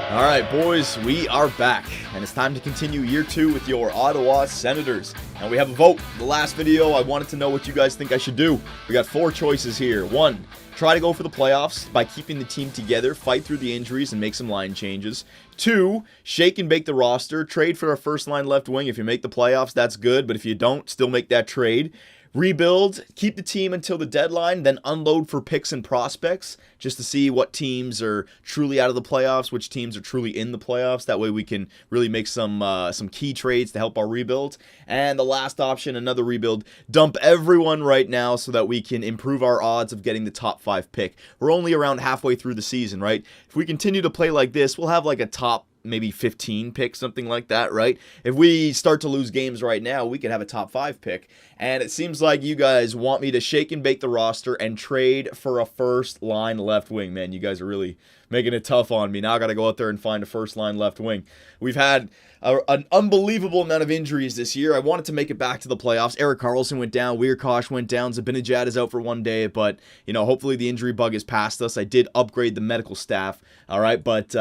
All right, boys, we are back, and it's time to continue year 2 with your Ottawa Senators. And we have a vote. The last video, I wanted to know what you guys think I should do. We got 4 choices here. 1, try to go for the playoffs by keeping the team together, fight through the injuries, and make some line changes. 2, shake and bake the roster, trade for a first-line left wing. If you make the playoffs, that's good, but if you don't, still make that trade. Rebuild, keep the team until the deadline, then unload for picks and prospects just to see what teams are truly out of the playoffs, which teams are truly in the playoffs. That way we can really make some key trades to help our rebuild. And the last option, another rebuild, dump everyone right now so that we can improve our odds of getting the top 5 pick. We're only around halfway through the season, right? If we continue to play like this, we'll have like a top maybe 15 pick, something like that, right? If we start to lose games right now, we could have a top 5 pick. And it seems like you guys want me to shake and bake the roster and trade for a first line left wing. Man, you guys are really making it tough on me. Now I got to go out there and find a first line left wing. We've had an unbelievable amount of injuries this year. I wanted to make it back to the playoffs. Erik Karlsson went down. Weirkosh went down. Zibanejad is out for 1 day. But, you know, hopefully the injury bug is past us. I did upgrade the medical staff. All right, but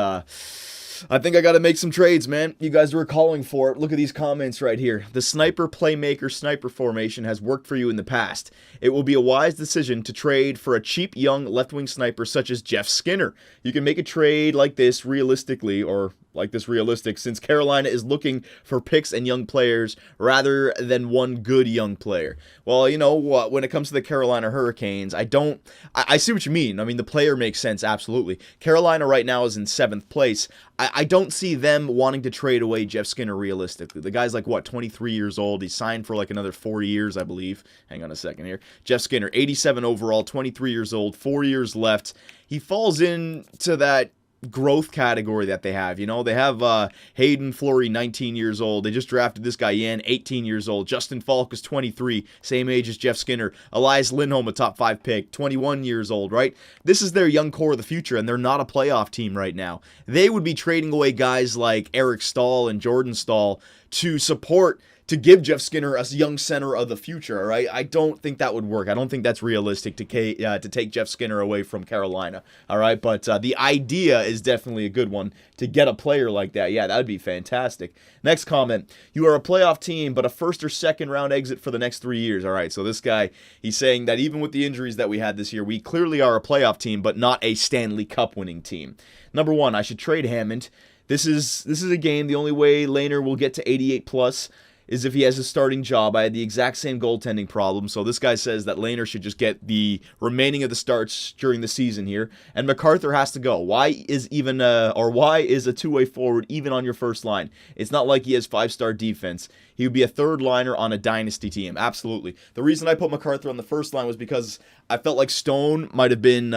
I think I got to make some trades, man. You guys were calling for it. Look at these comments right here. The sniper playmaker sniper formation has worked for you in the past. It will be a wise decision to trade for a cheap young left-wing sniper such as Jeff Skinner. You can make a trade like this realistically, or like this realistic, since Carolina is looking for picks and young players rather than one good young player. Well, you know what, when it comes to the Carolina Hurricanes, I see what you mean. I mean, the player makes sense, absolutely. Carolina right now is in 7th place. I don't see them wanting to trade away Jeff Skinner realistically. The guy's like, what, 23 years old. He's signed for like another 4 years, I believe. Hang on a second here. Jeff Skinner, 87 overall, 23 years old, 4 years left. He falls into that growth category that they have. You know, they have Hayden Fleury, 19 years old. They just drafted this guy in, 18 years old. Justin Falk is 23, same age as Jeff Skinner. Elias Lindholm, a top 5 pick, 21 years old, right? This is their young core of the future, and they're not a playoff team right now. They would be trading away guys like Eric Stahl and Jordan Stahl to give Jeff Skinner a young center of the future, all right? I don't think that would work. I don't think that's realistic to take Jeff Skinner away from Carolina, all right? But the idea is definitely a good one to get a player like that. Yeah, that would be fantastic. Next comment, you are a playoff team, but a first or second round exit for the next 3 years. All right, so this guy, he's saying that even with the injuries that we had this year, we clearly are a playoff team, but not a Stanley Cup winning team. Number 1, I should trade Hammond. This is a game. The only way Lehner will get to 88 plus is if he has a starting job. I had the exact same goaltending problem, so this guy says that Lehner should just get the remaining of the starts during the season here, and MacArthur has to go. Why is a two-way forward even on your first line? It's not like he has 5-star defense. He would be a third liner on a dynasty team, absolutely. The reason I put MacArthur on the first line was because I felt like Stone might have been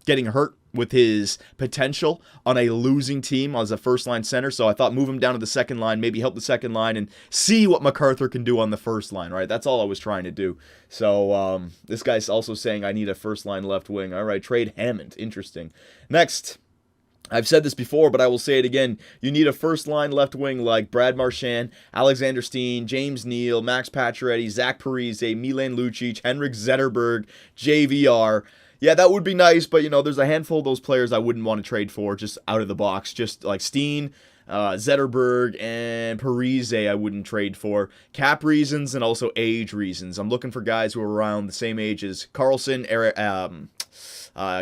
getting hurt with his potential on a losing team as a first-line center. So I thought move him down to the second line, maybe help the second line, and see what MacArthur can do on the first line, right? That's all I was trying to do. So this guy's also saying I need a first-line left wing. All right, trade Hammond. Interesting. Next, I've said this before, but I will say it again. You need a first-line left wing like Brad Marchand, Alexander Steen, James Neal, Max Pacioretty, Zach Parise, Milan Lucic, Henrik Zetterberg, JVR. Yeah, that would be nice, but, you know, there's a handful of those players I wouldn't want to trade for just out of the box. Just like Steen, Zetterberg, and Parise I wouldn't trade for. Cap reasons and also age reasons. I'm looking for guys who are around the same age as Karlsson,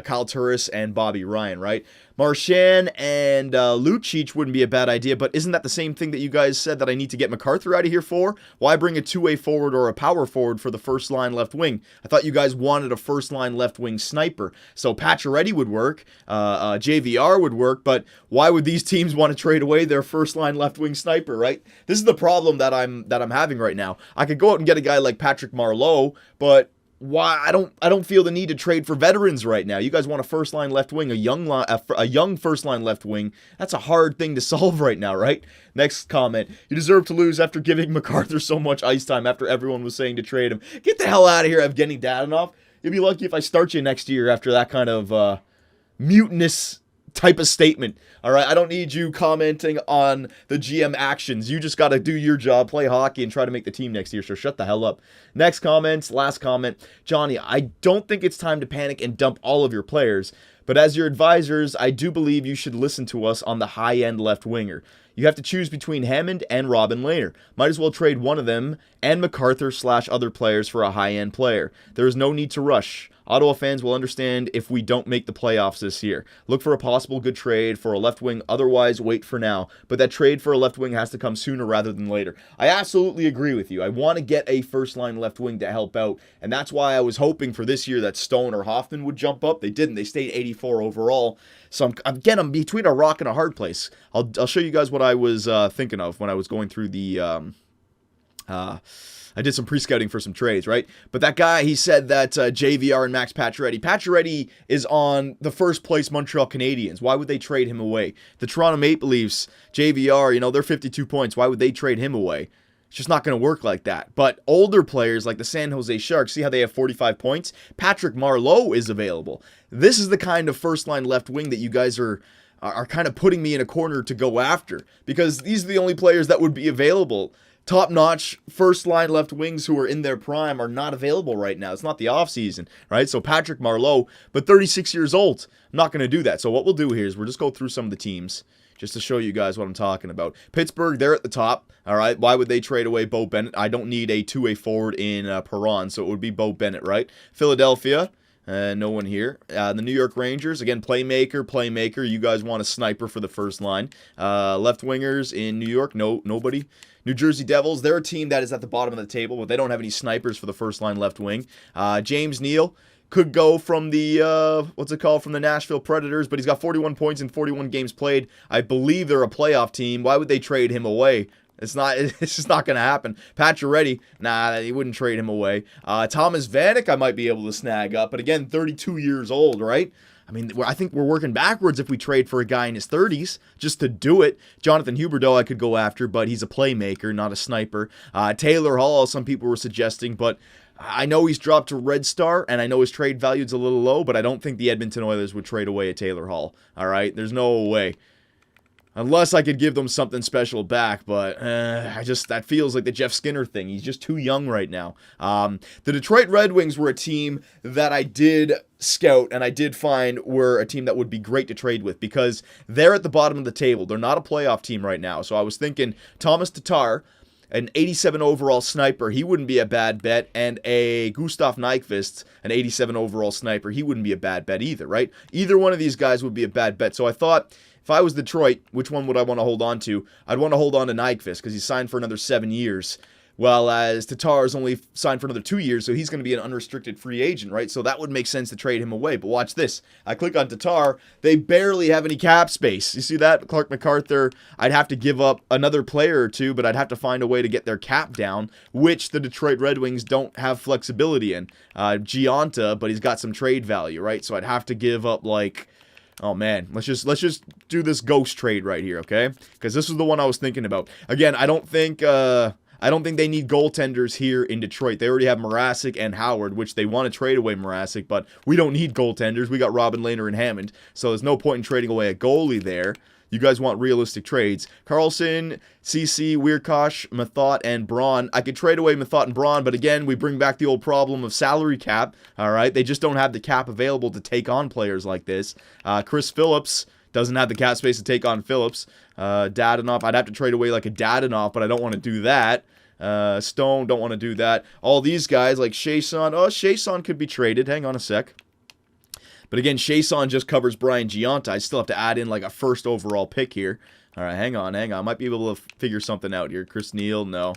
Kyle Turris, and Bobby Ryan, right? Marchand and Lucic wouldn't be a bad idea, but isn't that the same thing that you guys said that I need to get MacArthur out of here for? Why bring a two-way forward or a power forward for the first-line left wing? I thought you guys wanted a first-line left wing sniper. So Pacioretty would work, JVR would work, but why would these teams want to trade away their first-line left wing sniper, right? This is the problem that I'm having right now. I could go out and get a guy like Patrick Marleau, but why I don't feel the need to trade for veterans right now. You guys want a first line left wing, a young first line left wing. That's a hard thing to solve right now, right? Next comment. You deserve to lose after giving MacArthur so much ice time after everyone was saying to trade him. Get the hell out of here, Evgeny Dadonov. You'll be lucky if I start you next year after that kind of mutinous type of statement. All right, I don't need you commenting on the GM actions. You just got to do your job, play hockey, and try to make the team next year. So shut the hell up. Next comment, last comment. Johnny, I don't think it's time to panic and dump all of your players, But as your advisors, I do believe you should listen to us on the high-end left winger. You have to choose between Hammond and Robin Lehner. Might as well trade one of them and MacArthur/other players for a high-end player. There is no need to rush. Ottawa fans will understand if we don't make the playoffs this year. Look for a possible good trade for a left wing, otherwise wait for now. But that trade for a left wing has to come sooner rather than later. I absolutely agree with you. I want to get a first-line left wing to help out, and that's why I was hoping for this year that Stone or Hoffman would jump up. They didn't. They stayed 84 overall. So I'm between a rock and a hard place. I'll show you guys what I was thinking of when I was going through the... I did some pre-scouting for some trades, right? But that guy, he said that JVR and Max Pacioretty is on the first place Montreal Canadiens. Why would they trade him away? The Toronto Maple Leafs, JVR, they're 52 points. Why would they trade him away? It's just not going to work like that. But older players like the San Jose Sharks, see how they have 45 points? Patrick Marleau is available. This is the kind of first-line left wing that you guys are kind of putting me in a corner to go after, because these are the only players that would be available. Top-notch first-line left wings who are in their prime are not available right now. It's not the offseason, right? So Patrick Marleau, but 36 years old. I'm not going to do that. So what we'll do here is we'll just go through some of the teams just to show you guys what I'm talking about. Pittsburgh, they're at the top, all right? Why would they trade away Bo Bennett? I don't need a two-way forward in Perron, so it would be Bo Bennett, right? Philadelphia, no one here. The New York Rangers, again, playmaker. You guys want a sniper for the first line. Left wingers in New York, nobody. New Jersey Devils, they're a team that is at the bottom of the table, but they don't have any snipers for the first line left wing. James Neal could go from the, from the Nashville Predators, but he's got 41 points in 41 games played. I believe they're a playoff team. Why would they trade him away? It's just not going to happen. Pacioretty, nah, he wouldn't trade him away. Thomas Vanek, I might be able to snag up, but again, 32 years old, right? I mean, I think we're working backwards if we trade for a guy in his 30s just to do it. Jonathan Huberdeau I could go after, but he's a playmaker, not a sniper. Taylor Hall, some people were suggesting, but I know he's dropped to Red Star, and I know his trade value is a little low, but I don't think the Edmonton Oilers would trade away a Taylor Hall. All right? There's no way. Unless I could give them something special back, but that feels like the Jeff Skinner thing. He's just too young right now. The Detroit Red Wings were a team that I did scout and I did find were a team that would be great to trade with because they're at the bottom of the table. They're not a playoff team right now. So I was thinking Thomas Tatar, an 87 overall sniper, he wouldn't be a bad bet, and a Gustav Nyquist, an 87 overall sniper, he wouldn't be a bad bet either, right? Either one of these guys would be a bad bet. So I thought, if I was Detroit, which one would I want to hold on to? I'd want to hold on to Nyquist because he's signed for another 7 years, while as Tatar is only signed for another 2 years, so he's going to be an unrestricted free agent, right? So that would make sense to trade him away. But watch this. I click on Tatar. They barely have any cap space. You see that? Clark MacArthur, I'd have to give up another player or two, but I'd have to find a way to get their cap down, which the Detroit Red Wings don't have flexibility in. Gianta, but he's got some trade value, right? So I'd have to give up like... Oh man, let's just do this ghost trade right here, okay? Because this is the one I was thinking about. Again, I don't think they need goaltenders here in Detroit. They already have Mrazek and Howard, which they want to trade away Mrazek, but we don't need goaltenders. We got Robin Lehner and Hammond, so there's no point in trading away a goalie there. You guys want realistic trades. Carlson, CC, Weirkosh, Mathot, and Braun. I could trade away Mathot and Braun, but again, we bring back the old problem of salary cap. All right, they just don't have the cap available to take on players like this. Chris Phillips doesn't have the cap space to take on Phillips. Dadonov, I'd have to trade away like a Dadonov, but I don't want to do that. Stone, don't want to do that. All these guys like Chiasson. Oh, Chiasson could be traded. Hang on a sec. But again, Chiasson just covers Brian Gianta. I still have to add in like a first overall pick here. All right, hang on. I might be able to figure something out here. Chris Neal, no.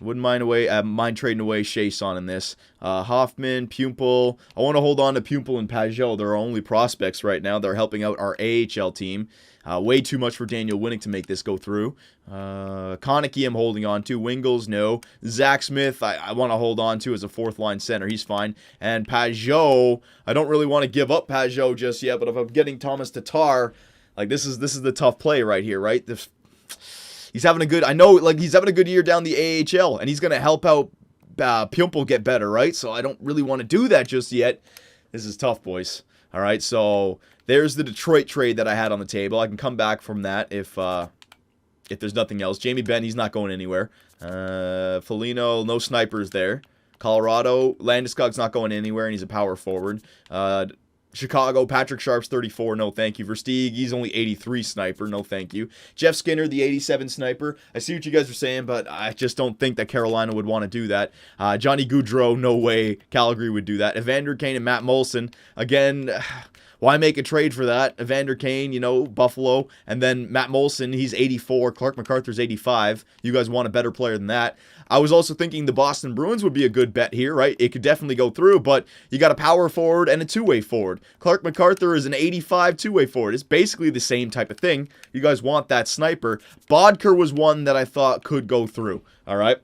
Wouldn't mind trading away Chiasson in this. Hoffman, Pumple. I want to hold on to Pumple and Pajot. They're our only prospects right now. They're helping out our AHL team. Way too much for Daniel Winnick to make this go through. Konecki I'm holding on to. Wingles, no. Zach Smith, I want to hold on to as a fourth-line center. He's fine. And Pajot, I don't really want to give up Pajot just yet, but if I'm getting Thomas Tatar, like this is the tough play right here, right? He's having a good, he's having a good year down the AHL, and he's going to help out Pumple get better, right? So I don't really want to do that just yet. This is tough, boys. All right, so there's the Detroit trade that I had on the table. I can come back from that if there's nothing else. Jamie Benn, he's not going anywhere. Foligno, no snipers there. Colorado, Landeskog's not going anywhere, and he's a power forward. Chicago, Patrick Sharp's 34, no thank you. Versteeg, he's only 83 sniper, no thank you. Jeff Skinner, the 87 sniper. I see what you guys are saying, but I just don't think that Carolina would want to do that. Johnny Gaudreau, no way Calgary would do that. Evander Kane and Matt Molson, again, why make a trade for that? Evander Kane, you know, Buffalo, and then Matt Molson, he's 84. Clark MacArthur's 85. You guys want a better player than that. I was also thinking the Boston Bruins would be a good bet here, right? It could definitely go through, but you got a power forward and a two-way forward. Clark MacArthur is an 85 two-way forward. It's basically the same type of thing. You guys want that sniper. Bodker was one that I thought could go through, all right?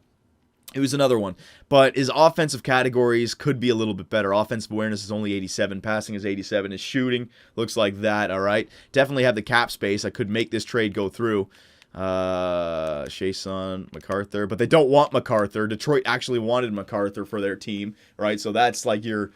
It was another one, but his offensive categories could be a little bit better. Offensive awareness is only 87, passing is 87, his shooting looks like that, all right? Definitely have the cap space. I could make this trade go through. Chason, MacArthur, but they don't want MacArthur. Detroit actually wanted MacArthur for their team, right? So that's like you'd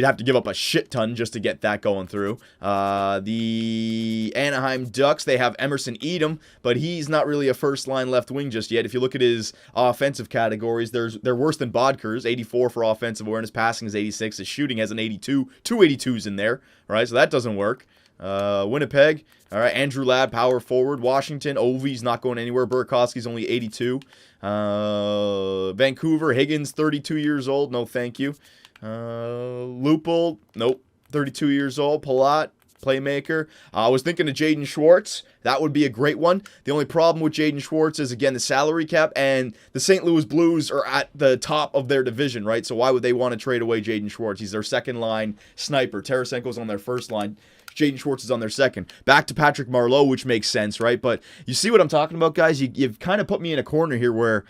have to give up a shit ton just to get that going through. The Anaheim Ducks, they have Emerson Edom, but he's not really a first-line left wing just yet. If you look at his offensive categories, they're worse than Bodker's. 84 for offensive awareness, passing is 86, his shooting has an 82, two 82s in there, right? So that doesn't work. Winnipeg, all right, Andrew Ladd, power forward. Washington, Ovi's not going anywhere. Burakovsky's only 82. Vancouver, Higgins, 32 years old. No, thank you. Lupul, nope, 32 years old. Palat, playmaker. I was thinking of Jaden Schwartz. That would be a great one. The only problem with Jaden Schwartz is, again, the salary cap, and the St. Louis Blues are at the top of their division, right? So why would they want to trade away Jaden Schwartz? He's their second-line sniper. Tarasenko's on their first line. Jaden Schwartz is on their second. Back to Patrick Marleau, which makes sense, right? But you see what I'm talking about, guys? You've kind of put me in a corner here where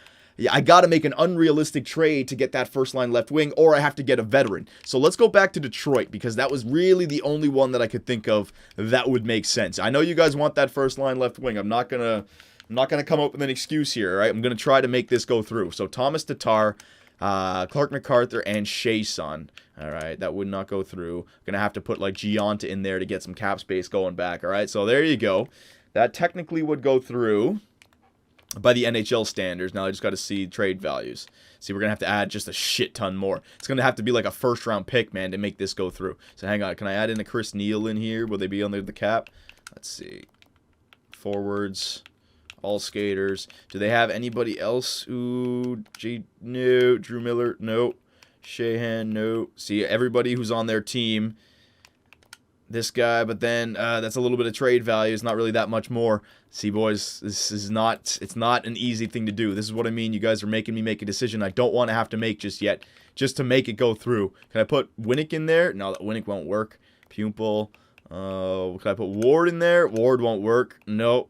I got to make an unrealistic trade to get that first-line left wing, or I have to get a veteran. So let's go back to Detroit, because that was really the only one that I could think of that would make sense. I know you guys want that first-line left wing. I'm not gonna come up with an excuse here, right? I'm gonna try to make this go through. So Thomas Tatar, Clark MacArthur, and Chason. All right, that would not go through. Gonna have to put like Gianta in there to get some cap space going back. All right, so there you go. That technically would go through by the NHL standards. Now I just got to see trade values. See, we're gonna have to add just a shit ton more. It's gonna have to be like a first-round pick, man, to make this go through. So hang on, can I add in a Chris Neal in here? Will they be under the cap? Let's see. Forwards. All skaters. Do they have anybody else? Ooh, no. Drew Miller, no. Shahan, no. See, everybody who's on their team. This guy, but then that's a little bit of trade value. It's not really that much more. See, boys, it's not an easy thing to do. This is what I mean. You guys are making me make a decision I don't want to have to make just yet, just to make it go through. Can I put Winnick in there? No, that Winnick won't work. Pupil. Can I put Ward in there? Ward won't work. No.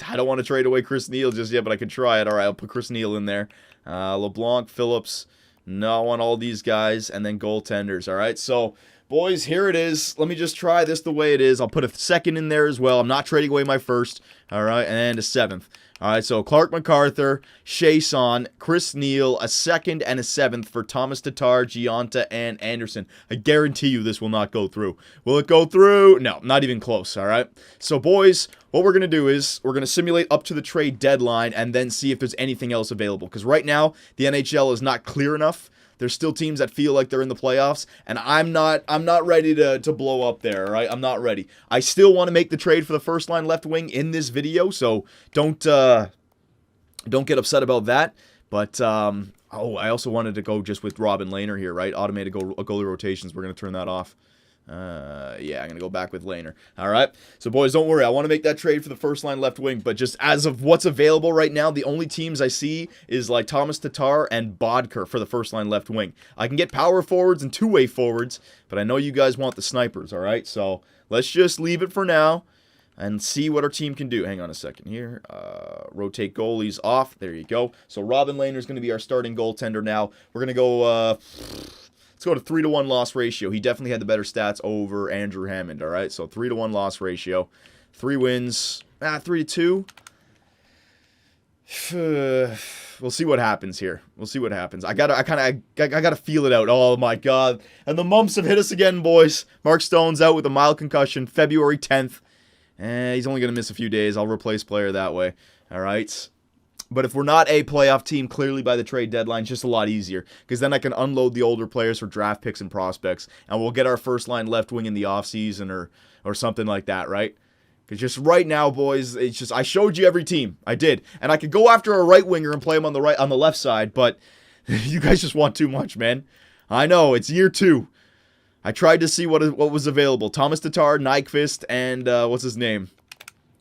I don't want to trade away Chris Neal just yet, but I could try it. All right, I'll put Chris Neal in there. LeBlanc, Phillips. No, I want all these guys, and then goaltenders. All right, so boys, here it is. Let me just try this the way it is. I'll put a second in there as well. I'm not trading away my first. All right, and a seventh. All right, so Clark MacArthur, Chason, Chris Neal, a second and a seventh for Thomas Tatar, Gianta, and Anderson. I guarantee you this will not go through. Will it go through? No, not even close, all right? So, boys, what we're going to do is we're going to simulate up to the trade deadline and then see if there's anything else available. Because right now, the NHL is not clear enough. There's still teams that feel like they're in the playoffs, and I'm not ready to blow up there, right? I'm not ready. I still want to make the trade for the first line left wing in this video, so don't get upset about that. But I also wanted to go just with Robin Lehner here, right? Automated goalie rotations. We're gonna turn that off. Yeah, I'm going to go back with Lehner. All right. So, boys, don't worry. I want to make that trade for the first line left wing. But just as of what's available right now, the only teams I see is like Thomas Tatar and Bodker for the first line left wing. I can get power forwards and two-way forwards, but I know you guys want the snipers. All right. So, let's just leave it for now and see what our team can do. Hang on a second here. Rotate goalies off. There you go. So, Robin Lehner is going to be our starting goaltender now. We're going to go... Let's go to 3-to-1 loss ratio. He definitely had the better stats over Andrew Hammond, all right? So 3-to-1 loss ratio. 3 wins. 3-2. We'll see what happens here. We'll see what happens. I gotta feel it out. Oh my god. And the mumps have hit us again, boys. Mark Stone's out with a mild concussion, February 10th. He's only gonna miss a few days. I'll replace player that way. All right. But if we're not a playoff team, clearly by the trade deadline, it's just a lot easier. Because then I can unload the older players for draft picks and prospects. And we'll get our first line left wing in the offseason or something like that, right? Because just right now, boys, it's just I showed you every team. I did. And I could go after a right winger and play him on the left side, but you guys just want too much, man. I know, it's year 2. I tried to see what was available. Thomas Tatar, Nyquist, and what's his name?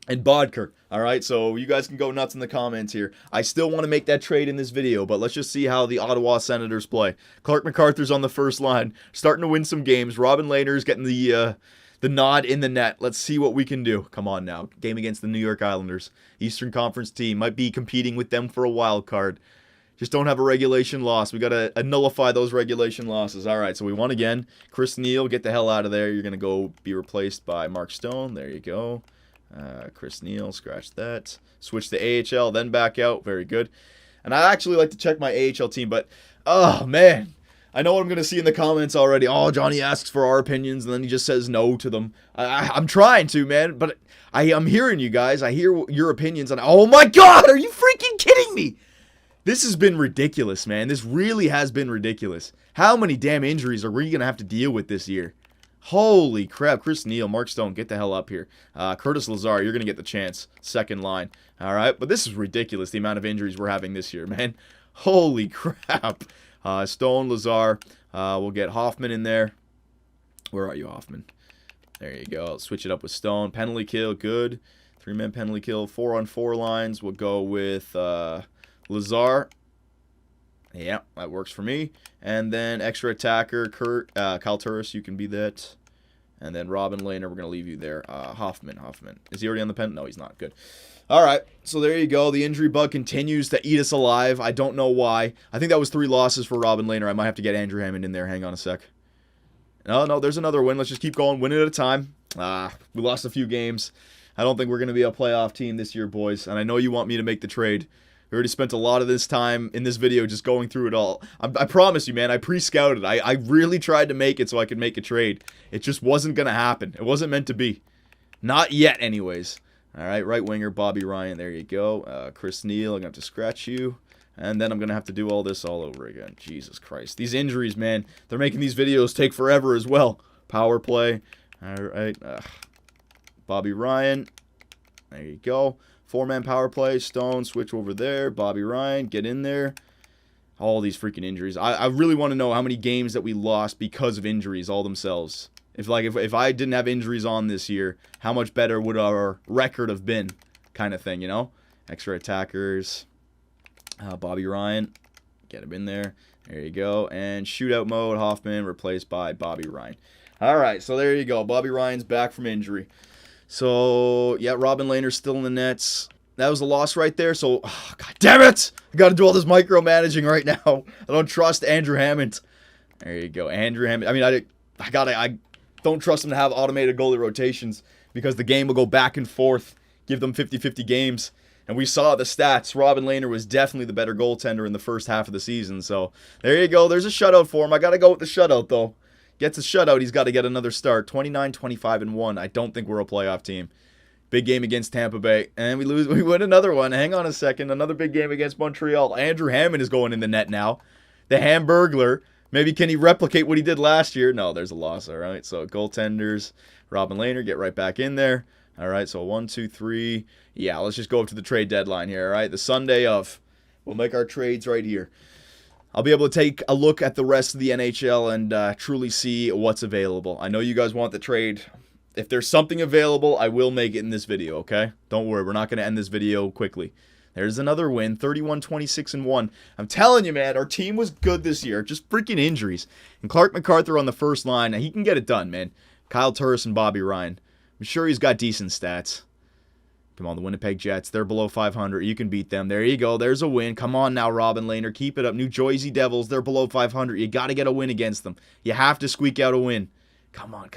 And Bodker. All right, so you guys can go nuts in the comments here. I still want to make that trade in this video, but let's just see how the Ottawa Senators play. Clark MacArthur's on the first line, starting to win some games. Robin Lehner's getting the nod in the net. Let's see what we can do. Come on now. Game against the New York Islanders. Eastern Conference team. Might be competing with them for a wild card. Just don't have a regulation loss. We got to nullify those regulation losses. All right, so we won again. Chris Neal, get the hell out of there. You're going to go be replaced by Mark Stone. There you go. Chris Neal, scratch that. Switch to AHL, then back out. Very good. And I actually like to check my AHL team, but, oh, man. I know what I'm going to see in the comments already. Oh, Johnny asks for our opinions, and then he just says no to them. I'm trying to, man, but I'm hearing you guys. I hear your opinions, and oh, my God, are you freaking kidding me? This has been ridiculous, man. This really has been ridiculous. How many damn injuries are we going to have to deal with this year? Holy crap. Chris Neal, Mark Stone, get the hell up here. Curtis Lazar, you're going to get the chance. Second line. All right, but this is ridiculous, the amount of injuries we're having this year, man. Holy crap. Stone, Lazar. We'll get Hoffman in there. Where are you, Hoffman? There you go. I'll switch it up with Stone. Penalty kill, good. 3-man penalty kill. 4-on-4 lines. We'll go with Lazar. Yeah, that works for me. And then extra attacker, Kyle Turris, you can be that. And then Robin Lehner, we're going to leave you there. Hoffman. Is he already on the pen? No, he's not. Good. All right, so there you go. The injury bug continues to eat us alive. I don't know why. I think that was 3 losses for Robin Lehner. I might have to get Andrew Hammond in there. Hang on a sec. No, there's another win. Let's just keep going. Win at a time. We lost a few games. I don't think we're going to be a playoff team this year, boys. And I know you want me to make the trade. We already spent a lot of this time in this video just going through it all. I promise you, man, I pre-scouted. I really tried to make it so I could make a trade. It just wasn't going to happen. It wasn't meant to be. Not yet, anyways. All right, right winger, Bobby Ryan. There you go. Chris Neal, I'm going to have to scratch you. And then I'm going to have to do all this all over again. Jesus Christ. These injuries, man, they're making these videos take forever as well. Power play. All right. Bobby Ryan. There you go. 4-man power play. Stone, switch over there. Bobby Ryan, get in there. All these freaking injuries. I really want to know how many games that we lost because of injuries all themselves. If I didn't have injuries on this year, how much better would our record have been? Kind of thing, you know? Extra attackers. Bobby Ryan, get him in there. There you go. And shootout mode, Hoffman replaced by Bobby Ryan. All right, so there you go. Bobby Ryan's back from injury. So, yeah, Robin Lehner's still in the nets. That was a loss right there. So, God damn it! I got to do all this micromanaging right now. I don't trust Andrew Hammond. There you go, Andrew Hammond. I mean, I don't trust him to have automated goalie rotations because the game will go back and forth. Give them 50-50 games. And we saw the stats. Robin Lehner was definitely the better goaltender in the first half of the season. So, there you go. There's a shutout for him. I got to go with the shutout, though. Gets a shutout, he's got to get another start. 29-25-1. I don't think we're a playoff team. Big game against Tampa Bay. And we win another one. Hang on a second. Another big game against Montreal. Andrew Hammond is going in the net now. The Hamburglar. Maybe can he replicate what he did last year? No, there's a loss. All right, so goaltenders. Robin Lehner, get right back in there. All right, so 1, 2, 3. Yeah, let's just go up to the trade deadline here, all right? The Sunday of. We'll make our trades right here. I'll be able to take a look at the rest of the NHL and truly see what's available. I know you guys want the trade. If there's something available, I will make it in this video, okay? Don't worry, we're not going to end this video quickly. There's another win, 31-26-1. I'm telling you, man, our team was good this year. Just freaking injuries. And Clark MacArthur on the first line, he can get it done, man. Kyle Turris and Bobby Ryan. I'm sure he's got decent stats. Come on, the Winnipeg Jets. They're below 500. You can beat them. There you go. There's a win. Come on now, Robin Lehner. Keep it up. New Jersey Devils. They're below 500. You got to get a win against them. You have to squeak out a win. Come on.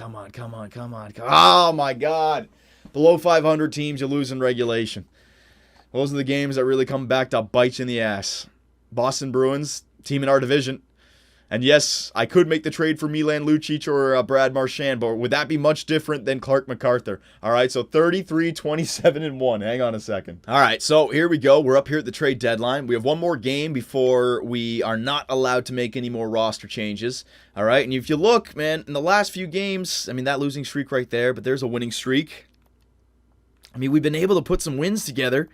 Oh, my God. Below 500 teams, you lose in regulation. Those are the games that really come back to bite you in the ass. Boston Bruins, team in our division. And yes, I could make the trade for Milan Lucic or Brad Marchand, but would that be much different than Clark MacArthur? All right, so 33, 27, and 1. Hang on a second. All right, so here we go. We're up here at the trade deadline. We have one more game before we are not allowed to make any more roster changes. All right, and if you look, man, in the last few games, I mean, that losing streak right there, but there's a winning streak. I mean, we've been able to put some wins together.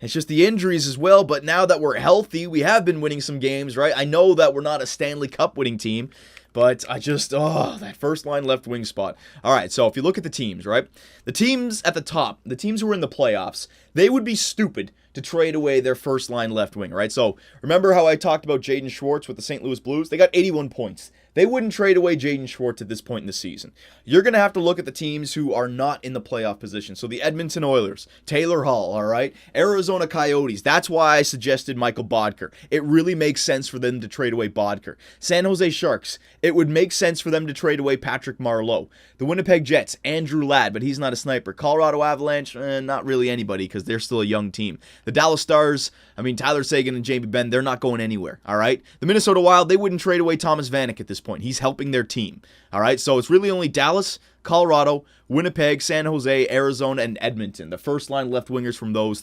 It's just the injuries as well, but now that we're healthy, we have been winning some games, right? I know that we're not a Stanley Cup winning team, but that first line left wing spot. All right, so if you look at the teams, right? The teams at the top, the teams who are in the playoffs, they would be stupid to trade away their first line left wing, right? So remember how I talked about Jaden Schwartz with the St. Louis Blues? They got 81 points. They wouldn't trade away Jaden Schwartz at this point in the season. You're going to have to look at the teams who are not in the playoff position. So the Edmonton Oilers, Taylor Hall, all right? Arizona Coyotes. That's why I suggested Michael Bodker. It really makes sense for them to trade away Bodker. San Jose Sharks. It would make sense for them to trade away Patrick Marleau. The Winnipeg Jets, Andrew Ladd, but he's not a sniper. Colorado Avalanche, not really anybody because they're still a young team. The Dallas Stars, I mean, Tyler Seguin and Jamie Benn, they're not going anywhere, all right? The Minnesota Wild, they wouldn't trade away Thomas Vanek at this point. He's helping their team. All right, so it's really only Dallas, Colorado, Winnipeg, San Jose, Arizona, and Edmonton. The first line left wingers from those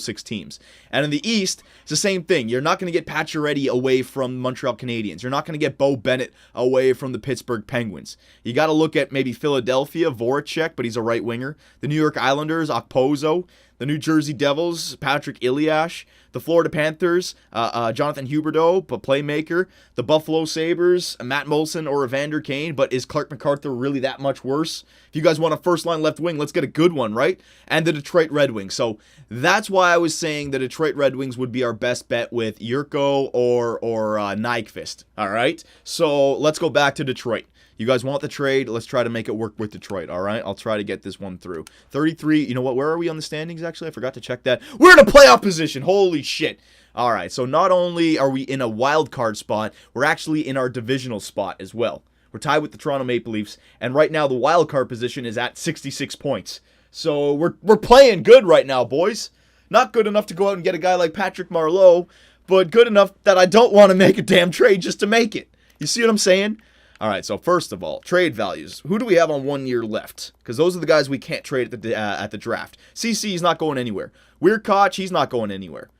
six teams. And in the East, it's the same thing. You're not going to get Pacioretty away from Montreal Canadiens. You're not going to get Bo Bennett away from the Pittsburgh Penguins. You got to look at maybe Philadelphia, Voracek, but he's a right winger. The New York Islanders, Okposo. The New Jersey Devils, Patrick Iliash. The Florida Panthers, Jonathan Huberdeau, but playmaker. The Buffalo Sabres, Matt Molson or Evander Kane. But is Clark MacArthur really that much worse? If you guys want a first-line left wing, let's get a good one, right? And the Detroit Red Wings. So that's why I was saying the Detroit Red Wings would be our best bet with Yurko or Nyquist. All right? So let's go back to Detroit. You guys want the trade? Let's try to make it work with Detroit, all right? I'll try to get this one through. 33, you know what? Where are we on the standings, actually? I forgot to check that. We're in a playoff position. Holy shit. All right, so not only are we in a wild card spot, we're actually in our divisional spot as well. We're tied with the Toronto Maple Leafs, and right now the wild card position is at 66 points. So we're playing good right now, boys. Not good enough to go out and get a guy like Patrick Marleau, but good enough that I don't want to make a damn trade just to make it. You see what I'm saying? All right, so first of all, trade values. Who do we have on 1 year left? Because those are the guys we can't trade at the draft. CC is not going anywhere. Weirkoch, he's not going anywhere.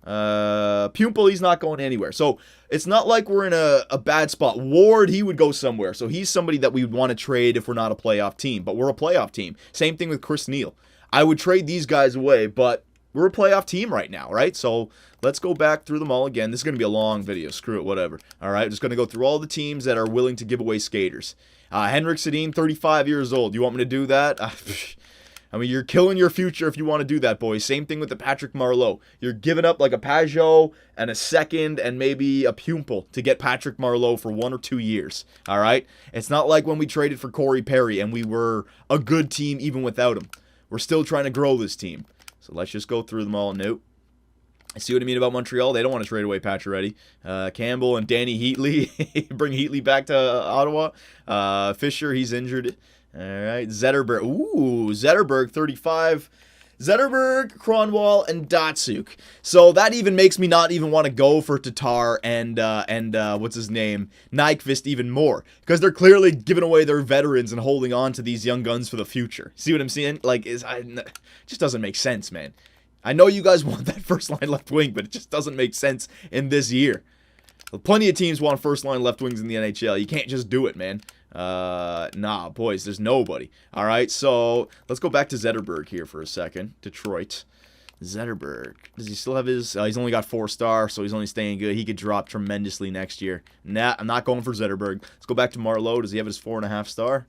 Pumple, he's not going anywhere. So it's not like we're in a bad spot. Ward, he would go somewhere. So he's somebody that we would want to trade if we're not a playoff team. But we're a playoff team. Same thing with Chris Neal. I would trade these guys away, but we're a playoff team right now, right? So let's go back through them all again. This is going to be a long video. Screw it, whatever. All right, just going to go through all the teams that are willing to give away skaters. Henrik Sedin, 35 years old. You want me to do that? I mean, you're killing your future if you want to do that, boys. Same thing with the Patrick Marleau. You're giving up like a Pajot and a second and maybe a Pumple to get Patrick Marleau for 1 or 2 years, all right? It's not like when we traded for Corey Perry and we were a good team even without him. We're still trying to grow this team. So let's just go through them all. Nope. I see what I mean about Montreal. They don't want to trade away Pacioretty. Campbell and Danny Heatley. Bring Heatley back to Ottawa. Fisher, he's injured. All right. Zetterberg. Ooh, Zetterberg, 35. Zetterberg, Kronwall, and Datsuk. So that even makes me not even want to go for Tatar and what's his name? Nyquist even more. Because they're clearly giving away their veterans and holding on to these young guns for the future. See what I'm saying? Like, it just doesn't make sense, man. I know you guys want that first line left wing, but it just doesn't make sense in this year. Plenty of teams want first line left wings in the NHL. You can't just do it, man. Nah, boys, there's nobody. All right, so let's go back to Zetterberg here for a second. Detroit. Zetterberg. Does he still have his... he's only got 4-star, so he's only staying good. He could drop tremendously next year. Nah, I'm not going for Zetterberg. Let's go back to Marleau. Does he have his 4.5-star?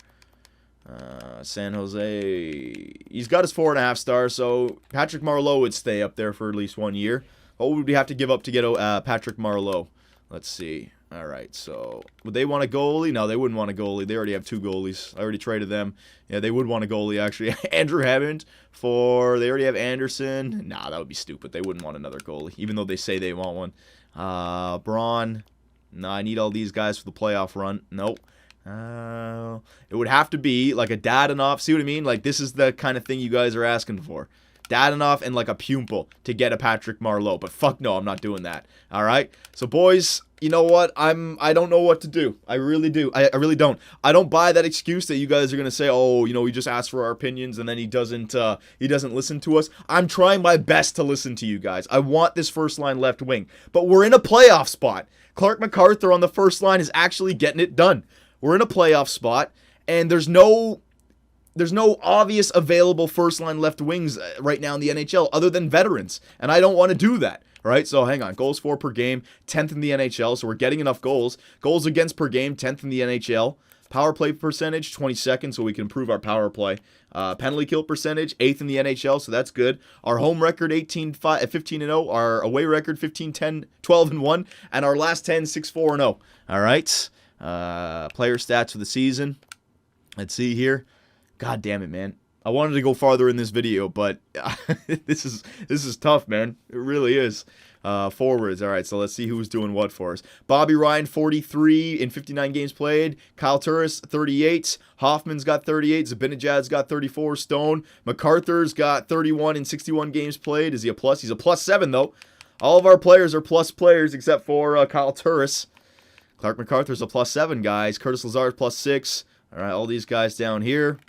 San Jose. He's got his 4.5-star, so Patrick Marleau would stay up there for at least 1 year. What would we have to give up to get Patrick Marleau? Let's see. All right, so would they want a goalie? No, they wouldn't want a goalie. They already have 2 goalies. I already traded them. Yeah, they would want a goalie, actually. Andrew Hammond for... They already have Anderson. Nah, that would be stupid. They wouldn't want another goalie, even though they say they want one. Braun. No, I need all these guys for the playoff run. Nope. It would have to be like a Dadonov. See what I mean? Like, this is the kind of thing you guys are asking for. Dadonov and like a Pumple to get a Patrick Marleau. But fuck no, I'm not doing that. All right? So, boys, you know what? I don't know what to do. I really do. I really don't. I don't buy that excuse that you guys are gonna say, oh, you know, he just asked for our opinions and then he doesn't listen to us. I'm trying my best to listen to you guys. I want this first line left wing, but we're in a playoff spot. Clark MacArthur on the first line is actually getting it done. We're in a playoff spot, and there's no obvious available first line left wings right now in the NHL other than veterans, and I don't want to do that. All right, so hang on. Goals for per game, 10th in the NHL, so we're getting enough goals. Goals against per game, 10th in the NHL. Power play percentage, 22nd, so we can improve our power play. Penalty kill percentage, 8th in the NHL, so that's good. Our home record, 15-0. Our away record, 15-10, 12-1. And our last 10, 6-4-0. All right. Player stats for the season. Let's see here. God damn it, man. I wanted to go farther in this video, but this is tough, man. It really is. Forwards. All right, so let's see who's doing what for us. Bobby Ryan, 43 in 59 games played. Kyle Turris, 38. Hoffman's got 38. Zabinajad's got 34. Stone. MacArthur's got 31 in 61 games played. Is he a plus? He's a +7, though. All of our players are plus players except for Kyle Turris. Clark MacArthur's a +7, guys. Curtis Lazar's +6. All right, all these guys down here.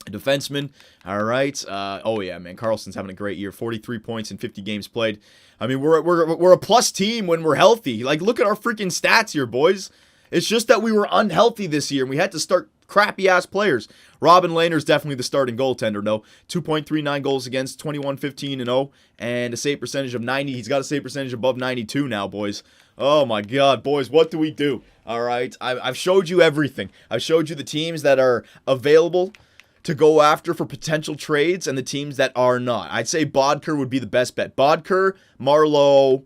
Defenseman, all right. Oh yeah, man, Carlson's having a great year. 43 points in 50 games played. I mean, we're a plus team when we're healthy. Like, look at our freaking stats here, boys. It's just that we were unhealthy this year, and we had to start crappy ass players. Robin Lehner's definitely the starting goaltender, no. 2.39 goals against, 21-15-0, and a save percentage of 90. He's got a save percentage above 92 now, boys. Oh my God, boys, what do we do? All right, I've showed you everything. I've showed you the teams that are available to go after for potential trades and the teams that are not. I'd say Bodker would be the best bet. Bodker, Marlowe,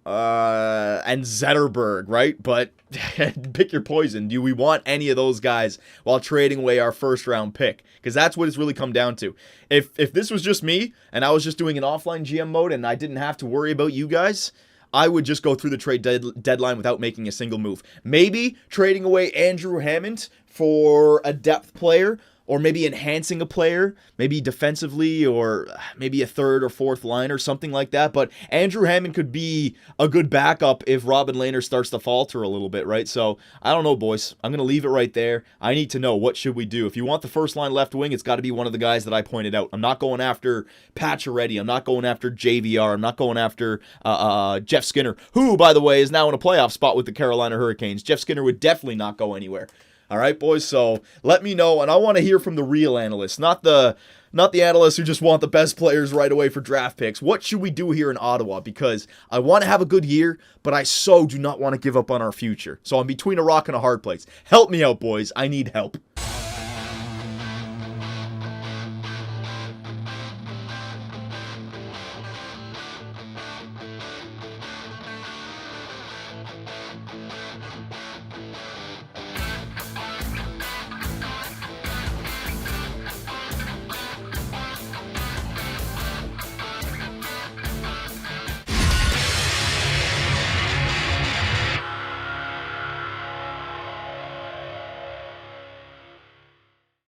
and Zetterberg, right? But pick your poison. Do we want any of those guys while trading away our first round pick? Because that's what it's really come down to. If this was just me and I was just doing an offline GM mode and I didn't have to worry about you guys, I would just go through the trade deadline without making a single move. Maybe trading away Andrew Hammond for a depth player, or maybe enhancing a player, maybe defensively, or maybe a third or fourth line or something like that. But Andrew Hammond could be a good backup if Robin Lehner starts to falter a little bit, right? So, I don't know, boys. I'm going to leave it right there. I need to know, what should we do? If you want the first line left wing, it's got to be one of the guys that I pointed out. I'm not going after Pacioretty. I'm not going after JVR. I'm not going after Jeff Skinner, who, by the way, is now in a playoff spot with the Carolina Hurricanes. Jeff Skinner would definitely not go anywhere. All right, boys, so let me know, and I want to hear from the real analysts, not the analysts who just want the best players right away for draft picks. What should we do here in Ottawa? Because I want to have a good year, but I so do not want to give up on our future. So I'm between a rock and a hard place. Help me out, boys. I need help.